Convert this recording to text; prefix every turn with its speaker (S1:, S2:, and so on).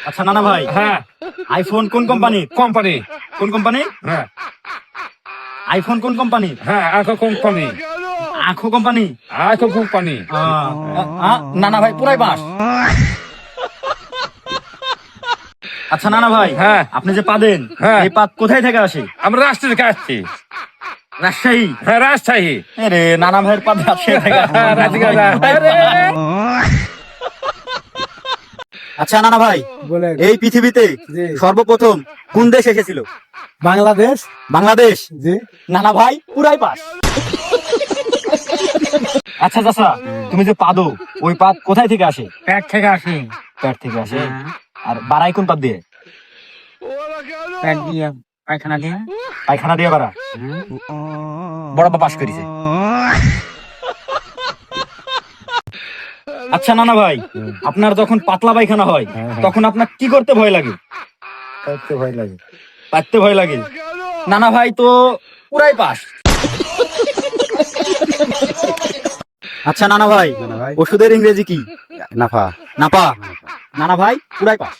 S1: আচ্ছা নানা ভাই,
S2: হ্যাঁ
S1: আইফোন কোন কোম্পানি?
S2: কোম্পানি।
S1: কোন কোম্পানি?
S2: হ্যাঁ
S1: আইফোন কোন কোম্পানি?
S2: হ্যাঁ আখো কোম্পানি।
S1: আখো কোম্পানি।
S2: আখো কোম্পানি।
S1: নানা ভাই পুরাই বাস। আচ্ছা নানা ভাই,
S2: হ্যাঁ।
S1: আপনি যে পাদেন,
S2: হ্যাঁ।
S1: এই পাদ কোথায় থেকে আসে?
S2: আমরা রাষ্ট্রের থেকে আসছি।
S1: রাজশাহী।
S2: হ্যাঁ রাজশাহী।
S1: আরে নানা ভাইয়ের পাদ রাজশাহী থেকে আসে। আচ্ছা নানা ভাই,
S3: বলেন।
S1: এই পৃথিবীতে
S3: জি।
S1: সর্বপ্রথম কোন দেশ এসেছিল?
S3: বাংলাদেশ।
S1: বাংলাদেশ।
S3: জি।
S1: নানা ভাই পুরাই পাস। আচ্ছা চাচা, তুমি যে পাদো, ওই পাদ কোথায় থেকে আসে?
S3: পেট থেকে আসি।
S1: পেট থেকে আসে। আর বাড়াই কোন পাদ দিয়ে?
S3: পেট দিয়ে পায়খানা দিয়ে।
S1: পায়খানা দিয়ে বাড়া। বড় বা পাস করেছে। আচ্ছা নানা ভাই, আপনার যখন পাতলা পায়খানা হয়, তখন আপনার কি করতে ভয় লাগে?
S3: করতে ভয় লাগে।
S1: পাততে ভয় লাগে। নানা ভাই তো পুরাই পাস। আচ্ছা নানা ভাই,
S3: নানা ভাই।
S1: ওষুধের ইংরেজি কি?
S3: নাফা।
S1: নাপা। নানা ভাই পুরাই পাস।